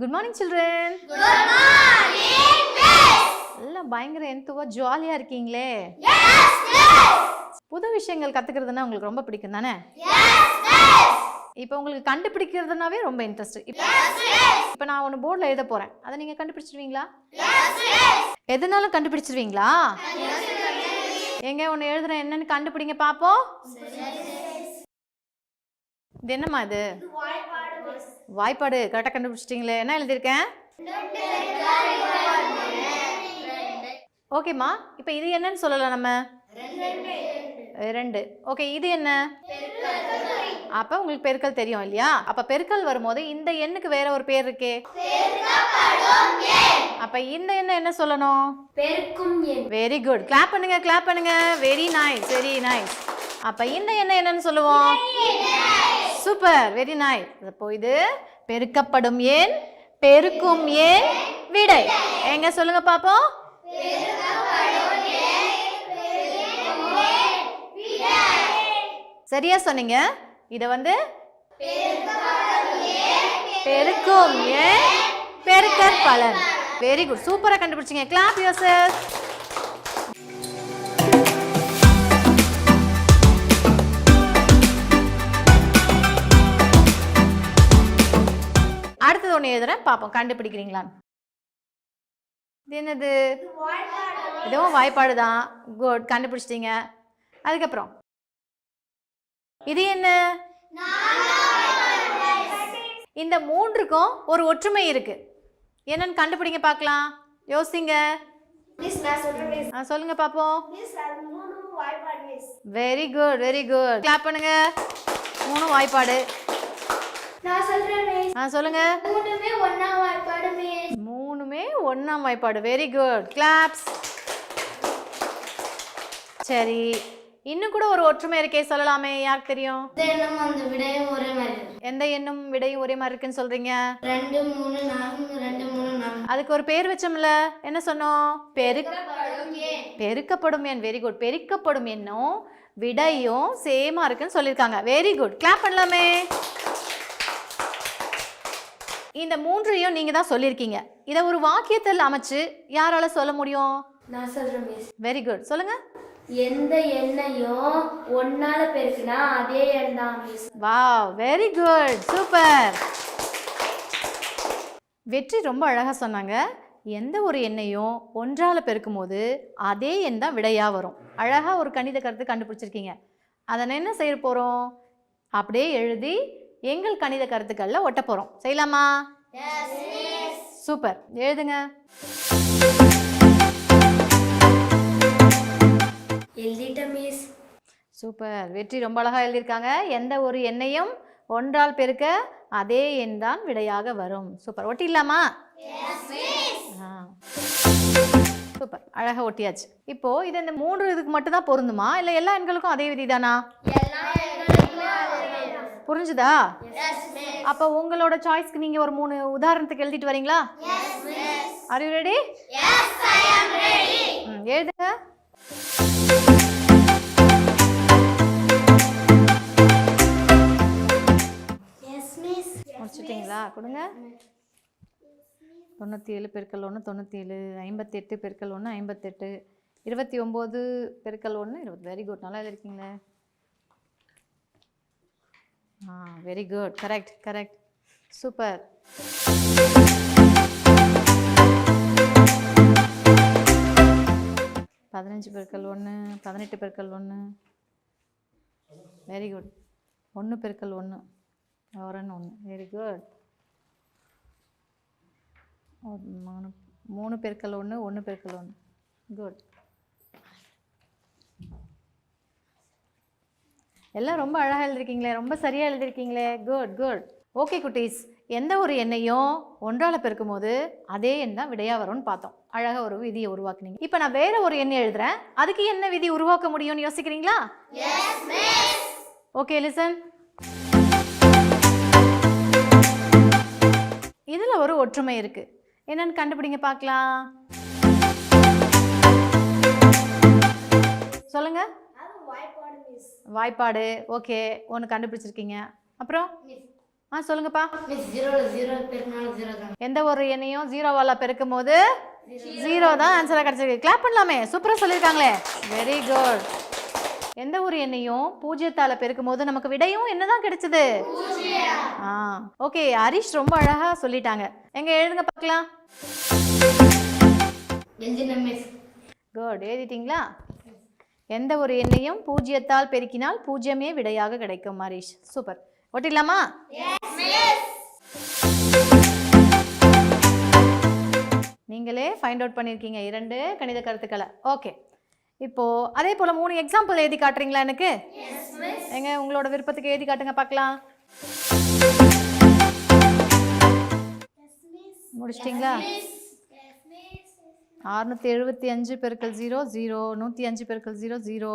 Good morning, children. Good morning, miss. எல்லாம் பயங்கர என்துவா ஜாலியா இருக்கீங்களே? Yes, miss. புது விஷயங்கள் கத்துக்கிறதுனா உங்களுக்கு ரொம்ப பிடிக்கும் தானே? Yes, miss. இப்போ உங்களுக்கு கண்டுபிடிக்கிறதுனாவே ரொம்ப இன்ட்ரெஸ்ட். Yes, miss. இப்போ நான் ஒன்னு போர்டுல எழுத போறேன். அதை நீங்க கண்டுபிடிச்சிடுவீங்களா? Yes, miss. எதனாலும் கண்டுபிடிச்சிடுவீங்களா? எங்க ஒன்னு எழுதுறேன், என்னன்னு கண்டுபிடிங்க பாப்போம். இது என்னம்மா இது? வாய்ப்பாடு. கரெக்டாக கண்டுபிடிச்சிட்டிங்களே. என்ன எழுதியிருக்கேன்? ஓகேம்மா. இப்போ இது என்னன்னு சொல்லலாம் நம்ம? 2. ஓகே, இது என்ன? அப்போ உங்களுக்கு பெருக்கல் தெரியும் இல்லையா? அப்போ பெருக்கல் வரும்போது இந்த எண்ணுக்கு வேற ஒரு பேர் இருக்கே. அப்போ இந்த எண்ணை என்ன சொல்லணும்? பெருக்கும் எண். Very good. கிளாப் பண்ணுங்க, கிளாப் பண்ணுங்க. Very nice, very nice. அப்போ இந்த எண்ணை என்னன்னு சொல்லுவோம்? Super, very nice. அப்போ இது பெருக்கப்படும் எண், பெருக்கும் எண், விடை. எங்க சொல்லுங்க பாப்போம். சரியா சொன்னீங்க. இத வந்து பெருக்கும் எண், பெருக்கற் பலன். வெரி குட், சூப்பரா கண்டுபிடிச்சீங்க. Clap yourself. அடுத்தது ஒன்று எழுதுறேன், பார்ப்போம் கண்டுபிடிக்கிறீங்களான்னு. இது என்னது? இதுவும் வாய்ப்பாடு தான். குட், கண்டுபிடிச்சிட்டீங்க. அதுக்கப்புறம் இது என்ன? இந்த மூன்றுக்கும் ஒரு ஒற்றுமை இருக்கு. என்னன்னு கண்டுபிடிங்க பார்க்கலாம். யோசிங்க. சொல்லுங்க பார்ப்போம். Very good, very good. Clap பண்ணுங்க. 3 வாய்ப்பாடு. நான் சொல்றேன் மிஸ். சொல்லுங்க. மூணுமே ஒண்ணாம் வாய்ப்பாடு மிஸ். 3மே ஒண்ணாம் வாய்ப்பாடு. Very good, claps. சரி, இன்னும் கூட ஒரு ஒற்றுமை இருக்கே, சொல்லலாமே. யாருக்கு தெரியும்? எண்ணும் அந்த விடையும் ஒரே மாதிரி இருக்கு. எந்த எண்ணும் விடையும் ஒரே மாதிரி இருக்குன்னு சொல்றீங்க? 2 3 4 2 3 4. அதுக்கு ஒரு பேர் வச்சோம்ல, என்ன சொன்னோம்? பெருக்கப்படும் எண். Very good. பெருக்கப்படும் எண்ணும் விடையும் சேமா இருக்குன்னு சொல்லியிருக்காங்க. வெரி குட், கிளாப் பண்ணலாமே. இந்த 3ஐயும் நீங்க தான் சொல்லியிருக்கீங்க. இதை ஒரு வாக்கியத்தில் அமைச்சு யாரால சொல்ல முடியும்? நான் சொல்றேன் மிஸ். வெரி குட், சொல்லுங்க. எந்த எண்ணையும் ஒன்னால பெருக்குனா அதே எண் தான் miss. Wow, very good, super. வெற்றி ரொம்ப அழகா சொன்னாங்க. எந்த ஒரு எண்ணையும் ஒன்றால பெருக்கும் போது அதே எண் தான் விடையா வரும். அழகா ஒரு கணித கருத்து கண்டுபிடிச்சிருக்கீங்க. அதை என்ன செய்ய போறோம்? அப்படியே எழுதி எங்கள் கணித கருத்துக்கள்ல ஒட்ட போறோம். செய்யலாமா? சூப்பர், எழுதுங்க. எழுதிட்டேன் மிஸ். சூப்பர், வெற்றி ரொம்ப அழகா எழுதியிருக்காங்க. எந்த ஒரு எண்ணையும் ஒன்றால் பெருக்க அதே எண் தான் விடையாக வரும். சூப்பர், ஒட்டிடலாமா? சூப்பர், அழகா ஒட்டியாச்சு. இப்போ இது இந்த 3 இதுக்கு மட்டும் தான் பொருந்துமா, இல்லை எல்லா எண்களுக்கும் அதே விதி தானா? புரிஞ்சுதா? அப்போ உங்களோட சாய்ஸ்க்கு நீங்க ஒரு 3 உதாரணத்துக்கு எழுதிட்டு வரீங்களா? Are you ready? Yes, I am ready. எழுதுங்க. Yes, miss. முடிச்சிட்டீங்களா? கொடுங்க. 97 பெருக்கல் 1 97, 58 பெருக்கல் 1 58, 29 பெருக்கல் 1 20. வெரி குட், நல்லா எழுதிருக்கீங்களே. Very good, correct correct, super. பதினஞ்சு பெருக்கல் 1 18 பெருக்கல் 1. Very good. 1 பெருக்கல் 1 1. Very good. 3 பெருக்கல் 1 1 பெருக்கல் 1. குட். எல்லாம் ரொம்ப அழகாக எழுதிருக்கீங்களே, ரொம்ப சரியாக எழுதிருக்கீங்களே. Good good. ஓகே குட்டீஸ், எந்த ஒரு எண்ணையும் ஒன்றால் பெருக்கும் போது அதே எண் தான் விடையாக வரும்னு பார்த்தோம். அழகாக ஒரு விதியை உருவாக்குனீங்க. இப்போ நான் வேற ஒரு எண்ணை எழுதுறேன், அதுக்கு என்ன விதி உருவாக்க முடியும்னு யோசிக்கிறீங்களா? Okay, listen. இதுல ஒரு ஒற்றுமை இருக்கு. என்னன்னு கண்டுபிடிங்க பார்க்கலாம். சொல்லுங்க. வாய்ப்பாடு. ஓகே, ஒன்று கண்டுபிடிச்சிருக்கீங்க. அப்புறம் சொல்லுங்கப்பா. ஜீரோவில் ஜீரோ பெருக்கினாலும் ஜீரோ தான். எந்த ஒரு எண்ணையும் ஜீரோவால் பெருக்கும் போது ஜீரோ தான் ஆன்சராக கிடச்சிருக்கு. கிளாப் பண்ணலாமே, சூப்பராக சொல்லியிருக்காங்களே, வெரி குட். எந்த ஒரு எண்ணையும் பூஜ்ஜியத்தால் பெருக்கும் போது நமக்கு விடையும் என்னதான் கிடைச்சது? ஓகே, ஹரிஷ் ரொம்ப அழகாக சொல்லிட்டாங்க. எங்க எழுதுங்க பார்க்கலாம். குட், எழுதிட்டீங்களா? எந்த ஒரு எண்ணையும் பூஜ்ஜியத்தால் பெருக்கினால் பூஜ்ஜியமே விடையாக கிடைக்கும். ஹரிஷ் சூப்பர். ஒட்டிடலாமா? நீங்களே ஃபைண்ட் அவுட் பண்ணியிருக்கீங்க 2 கணித கருத்துக்களை. ஓகே, இப்போ அதே போல் 3 எக்ஸாம்பிள் எழுதி காட்டுறீங்களா எனக்கு? எங்க உங்களோட விருப்பத்துக்கு எழுதி காட்டுங்க பார்க்கலாம். முடிச்சிட்டிங்களா? 675 பெருக்கல் 0 0, 105 பெருக்கல் 0 0,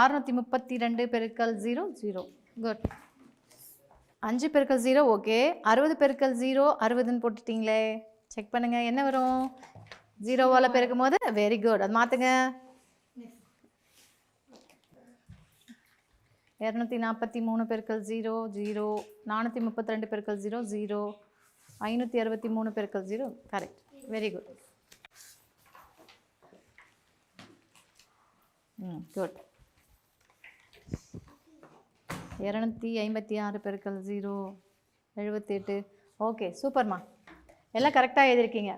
632 பெருக்கல் 0 0. குட். 5 பெருக்கல் 0 ஓகே. 60 பெருக்கல் 0 60ன்னு போட்டுட்டிங்களே. செக் பண்ணுங்க என்ன வரும்? 0வால் பெருக்கும் போது வெரி குட், அது மாற்றுங்க. 243 பெருக்கல் 0 0, 432 பெருக்கல் 0 0, 563 பெருக்கல் 0. Correct, very good. குட். 256 பெருக்கல் 0 78. ஓகே, சூப்பர்மா, எல்லாம் கரெக்டாக எழுதியிருக்கீங்க.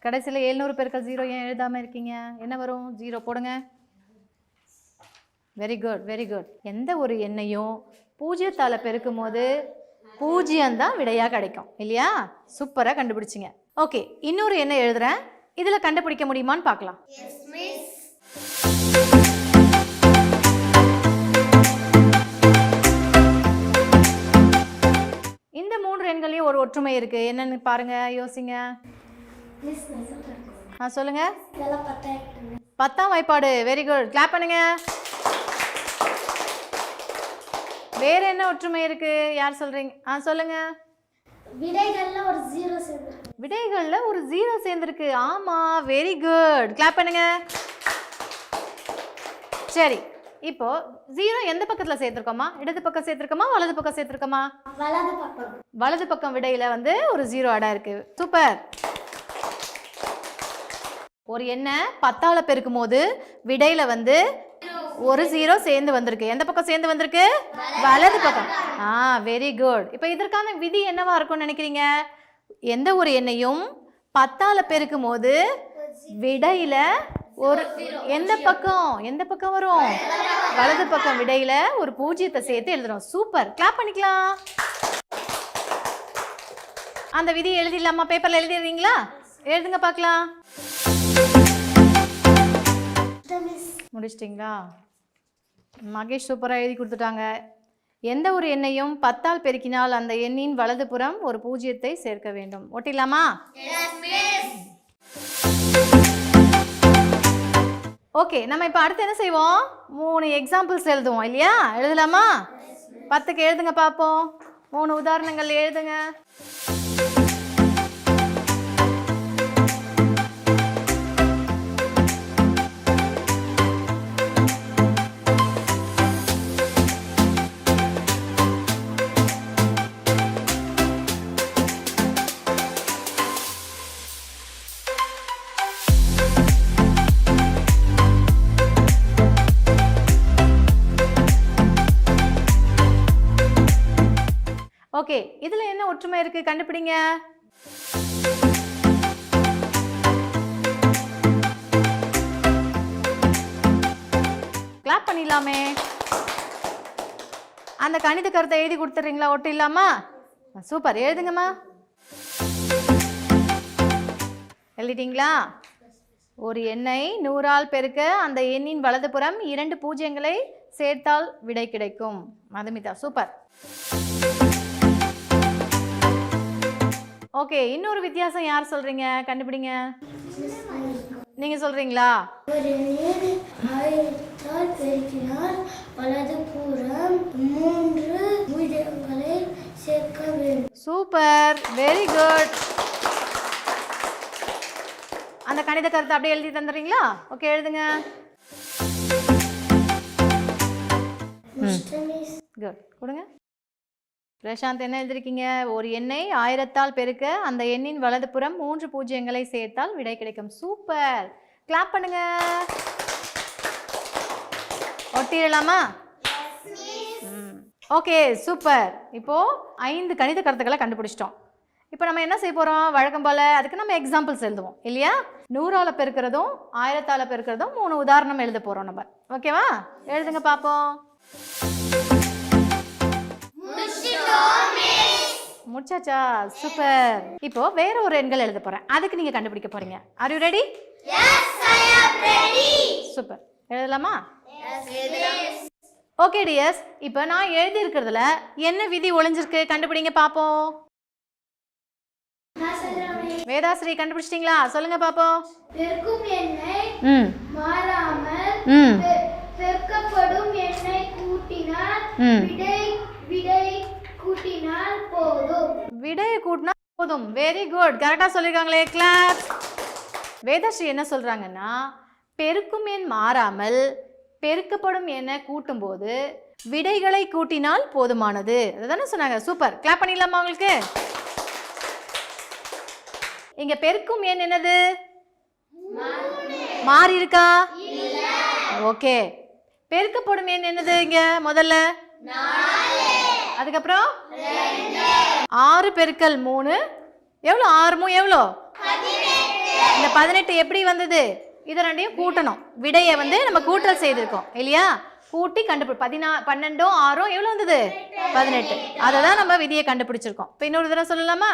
கடைசியில் 700 பெருக்கல் 0 ஏன் எழுதாமல் இருக்கீங்க? என்ன வரும்? 0 போடுங்க. Very good, very good. எந்த ஒரு எண்ணையும் பூஜ்ஜியத்தால் பெருக்கும் போது பூஜ்ஜியம்தான் விடையாக கிடைக்கும் இல்லையா? சூப்பராக கண்டுபிடிச்சிங்க. ஓகே, இன்னொரு எண்ணை எழுதுறேன், இதில் கண்டுபிடிக்க முடியுமான்னு பார்க்கலாம். இந்த 3 எண்களையும் ஒரு ஒற்றுமை இருக்கு. என்னன்னு பாருங்க, யோசிங்க. சொல்லுங்க. 10ஆம் வாய்ப்பாடு. வெரி குட், கிளாப் பண்ணுங்க. வேற என்ன ஒற்றுமை இருக்கு? யார் சொல்றீங்க? சொல்லுங்க. விடைகள்ல ஒரு ஜீரோ சேர்ந்து. விடைகள்ல ஒரு 0 சேர்ந்துருக்கு. ஆமா, வெரி குட், கிளாப் பண்ணுங்க. சரி, இப்போ 0 எந்த பக்கத்தில் சேர்த்துருக்கோமா? இடது பக்கம் சேர்த்துருக்கோமா, வலது பக்கம் சேர்த்துருக்கோமா? வலது பக்கம். வலது பக்கம் விடையில வந்து ஒரு 0 அடா இருக்கு. சூப்பர். ஒரு எண்ணை 10ஆல் பெருக்கும் போது விடையில வந்து ஒரு 0 சேர்ந்து வந்திருக்கு. எந்த பக்கம் சேர்ந்து வந்திருக்கு? வலது பக்கம். Very good. இப்போ இதற்கான விதி என்னவா இருக்கும்னு நினைக்கிறீங்க? எந்த ஒரு எண்ணையும் 10ஆல் பெருக்கும் போது விடையில ஒரு எந்த பக்கம் வரும்? வலது பக்கம் விடையில ஒரு பூஜ்ஜியத்தை சேர்த்து எழுதுறோம். சூப்பர், கிளாப் பண்ணிக்கலாம். அந்த விதி எழுதிடலாமா? பேப்பர்ல எழுதிடுறீங்களா? எழுதுங்க பார்க்கலாம். முடிச்சிட்டிங்களா? மகேஷ் சூப்பராக எழுதி கொடுத்துட்டாங்க. எந்த ஒரு எண்ணையும் 10ஆல் பெருக்கினால் அந்த எண்ணின் வலதுபுறம் ஒரு பூஜ்ஜியத்தை சேர்க்க வேண்டும். ஒட்டிடலாமா? ஓகே, நம்ம இப்போ அடுத்து என்ன செய்வோம்? 3 எக்ஸாம்பிள்ஸ் எழுதுவோம் இல்லையா? எழுதலாமா? 10க்கு எழுதுங்க பார்ப்போம். 3 உதாரணங்கள் எழுதுங்க. ஓகே, இதுல என்ன ஒற்றுமை இருக்கு? கண்டுபிடிங்க. கிளாப் பண்ணிடலாமே. அந்த கணித கருத்தை எழுதி கொடுத்துறீங்களா? ஒட்டு இல்லாமா? சூப்பர், எழுதுங்கம்மா. எழுதிட்டீங்களா? ஒரு எண்ணை 100ஆல் பெருக்க அந்த எண்ணின் வலதுபுறம் 2 பூஜ்ஜியங்களை சேர்த்தால் விடை கிடைக்கும். மதுமிதா சூப்பர். ஓகே, இன்னொரு வித்தியாசம் யார் சொல்றீங்க? கண்டுபிடிங்க. நீங்க சொல்றீங்களா? ஒரு எண்ணை 1000ஆல் பெருக்கினால் வலதுபுறம் 3 பூஜ்ஜியங்களை சேர்க்க வேண்டும். Super, very good. அந்த கணித கருத்தை அப்படியே எழுதி தந்துடுறீங்களா? ஓகே, எழுதுங்க. குட். கொடுங்க. பிரசாந்த் என்ன எழுதிருக்கீங்க? ஒரு எண்ணை 1000ஆல் பெருக்க அந்த எண்ணின் வலதுபுறம் 3 பூஜ்ஜியங்களை சேர்த்தால் விடை கிடைக்கும். சூப்பர். கிளாப் பண்ணுங்க. ஒட்டிடலாமா? Okay, super. இப்போ 5 கணித கருத்துக்களை கண்டுபிடிச்சிட்டோம். இப்போ நம்ம என்ன செய்ய போகிறோம்? வழக்கம் போல் அதுக்கு நம்ம எக்ஸாம்பிள்ஸ் எழுதுவோம் இல்லையா? 100ஆல் பெருக்கிறதும் 1000ஆல் பெருக்கிறதும் 3 உதாரணம் எழுத போகிறோம் நம்ம. ஓகேவா? எழுதுங்க பார்ப்போம். முடிச்சாச்சா? சூப்பர். இப்போ வேற ஒரு எண்கள் எழுத போகிறேன், அதுக்கு நீங்கள் கண்டுபிடிக்க போகிறீங்க. Are you ready? சூப்பர். எழுதலாமா? ஓகே டியர்ஸ், இப்போ நான் எழுதியிருக்கிறதுல என்ன விதி ஒளிஞ்சிருக்கு கண்டுபிடிங்க பார்ப்போம். வேதாஸ்ரீ கண்டுபிடிச்சிட்டீங்களா? சொல்லுங்க பார்ப்போம். பெருக்கும் எண்ணை மாறாமல் பெருக்கப்படும் எண்ணை கூட்டினால் விடை கூட்டினால் போதும். விடையை கூட்டினா போதும். Very good. கரெக்டாக சொல்லியிருக்காங்களே. கிளாப். வேதாஸ்ரீ என்ன சொல்கிறாங்கன்னா, பெருக்கும் எண் மாறாமல் பெருக்கப்படும் எண்ணை கூட்டும்போது விடைகளை கூட்டினால் போதுமானது. அதுதானே சொன்னாங்க. சூப்பர். கிளாப் பண்ணிடலாமா உங்களுக்கு? இங்க பெருக்கும் எண் என்னது? மாறி இருக்கா? ஓகே. பெருக்கப்படும் எண் என்னது? இங்க முதல்ல அதுக்கப்புறம் 6 பெருக்கல் 3 எவ்வளோ? 6 எவ்வளோ? இந்த 18 எப்படி வந்தது? இதை ரெண்டையும் கூட்டணும். விடையை வந்து நம்ம கூட்டல் செய்திருக்கோம் இல்லையா? கூட்டி கண்டுபிடி 12 6 எவ்வளோ வந்தது? 18. அதை தான் நம்ம விதியை கண்டுபிடிச்சிருக்கோம். இப்போ இன்னொரு தடவை சொல்லலாமா?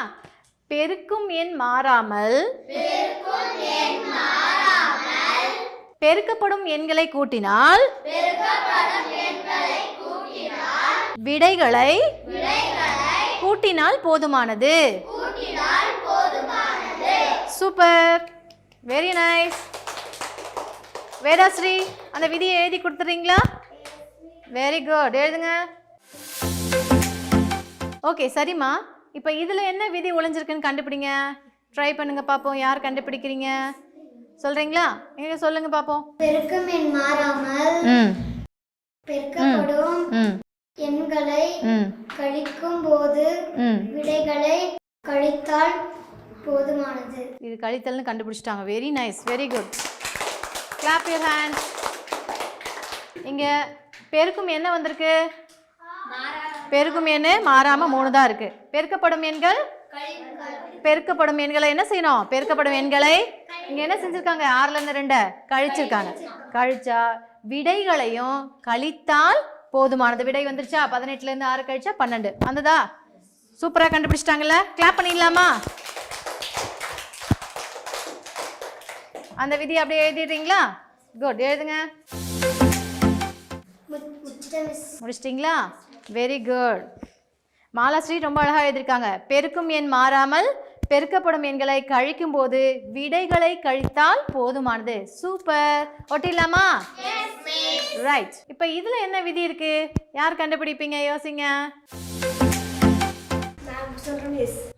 பெருக்கும் எண் மாறாமல் பெருக்கப்படும் எண்களை கூட்டினால் விடைகளை கூட்டினால் போதுமானது. சூப்பர். Very nice. வேதாஸ்ரீ அந்த விதியை எழுதி கொடுத்துறீங்களா? Very good. எழுதுங்க. ஓகே, சரிம்மா. இப்போ இதில் என்ன விதி ஒளிஞ்சிருக்குன்னு கண்டுபிடிங்க. ட்ரை பண்ணுங்க பார்ப்போம். யார் கண்டுபிடிக்கிறீங்க சொல்கிறீங்களா? எங்க சொல்லுங்க பார்ப்போம். பெருக்கும் எண் மாறாமல் பெருக்கப்படும் எண்களை கழிக்கும் போது விடைகளை கழித்தால் போதுமானது. இது கழித்தல்னு கண்டுபிடிச்சிட்டாங்க. Very nice. Very good. Clap your hands. இங்கே பெருக்கும் என்ன வந்திருக்கு? பெருக்கும் எண்ணு மாறாம 3 தான் இருக்கு. பெருக்கப்படும் எண்களை என்ன செய்யணும்? பெருக்கப்படும் எண்களை இங்க என்ன செஞ்சிருக்காங்க? 6ல இருந்து 2 கழிச்சிருக்காங்க. கழிச்சா விடைகளையும் கழித்தால் போதுமானது. விடை வந்துருச்சா? 18ல இருந்து 6 கழிச்சா 12 வந்ததா? சூப்பரா கண்டுபிடிச்சிட்டாங்கல்ல. கிளாப் பண்ணிடலாமா? அந்த விதி அப்படியே எழுதிடுறீங்களா? குட். எழுதுங்க. முடிச்சிட்டிங்களா? Very good. மாலாஸ்ரீ ரொம்ப அழகாக எழுதியிருக்காங்க. பெருக்கும் எண் மாறாமல் பெருக்கப்படும் எண்களை கழிக்கும் போது விடைகளை கழித்தால் போதுமானது. சூப்பர். ஒட்டிடலாமா? ரைட். இப்போ இதில் என்ன விதி இருக்கு? யார் கண்டுபிடிப்பீங்க? யோசிங்க.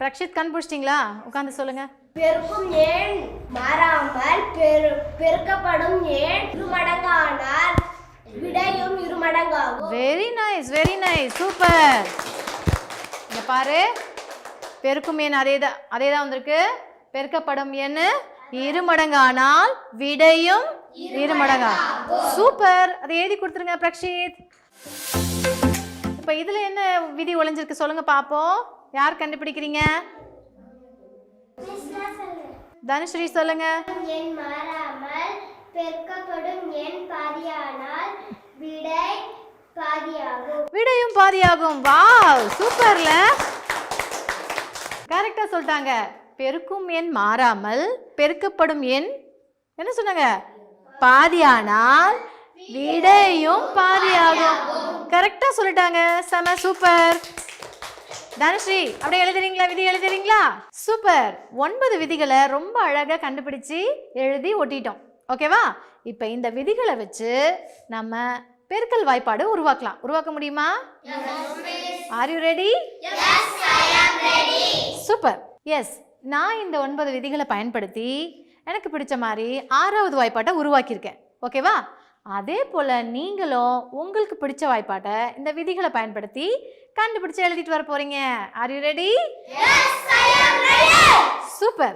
பிரக்ஷித் கண்டுபிடிச்சிட்டிங்களா? உட்காந்து சொல்லுங்க. பெருக்கும் எண் மாறாமல் பெருக்கப்படும் எண் இருமடங்கானால் விடையும் இருமடங்காகும். Very nice. Very nice. Super. இங்க பாரு, பெருக்கும் எண் அதே தான் வந்திருக்கு. பெருக்கப்படும் எண் இருமடங்கானால் விடையும் இருமடங்கா. சூப்பர். அதை எழுதி கொடுத்துருங்க பிரக்ஷித். இப்போ இதுல என்ன விதி ஒளிஞ்சிருக்கு சொல்லுங்க பாப்போம். யார் கண்டுபிடிக்கிறீங்க? தனுஸ்ரீ சொல்லுங்க. எண் மாறாமல் பெருக்கப்படும் எண் பாதியானால் விடை பாதியாகும். விடையும் பாதியாகும். வாவ், சூப்பர்ல. கரெக்டா சொல்லிட்டாங்க. பெருக்கும் எண் மாறாமல் பெருக்கப்படும் எண் என்ன சொன்னாங்க? பாதியானால் விடையும் பாதியாகும். கரெக்டா சொல்லிட்டாங்க. செம. சூப்பர். தனுஸ்ரீ அப்படியே எழுதுறீங்களா? விதி எழுதுறீங்களா? சூப்பர். 9 விதிகளை ரொம்ப அழகா கண்டுபிடிச்சு எழுதி ஒட்டிட்டோம். ஓகேவா? இப்போ இந்த விதிகளை வச்சு நம்ம பெருக்கல் வாய்ப்பாடு உருவாக்கலாம். உருவாக்க முடியுமா? Are you ready? Super. Yes, நான் இந்த 9 விதிகளை பயன்படுத்தி எனக்கு பிடிச்ச மாதிரி 6வது வாய்ப்பாட்டை உருவாக்கியிருக்கேன். ஓகேவா? அதே போல் நீங்களும் உங்களுக்கு பிடிச்ச வாய்ப்பாட்டை இந்த விதிகளை பயன்படுத்தி கண்டுபிடிச்சு எழுதிட்டு வர போறீங்க. R you ready? Yes, I am ready. Super.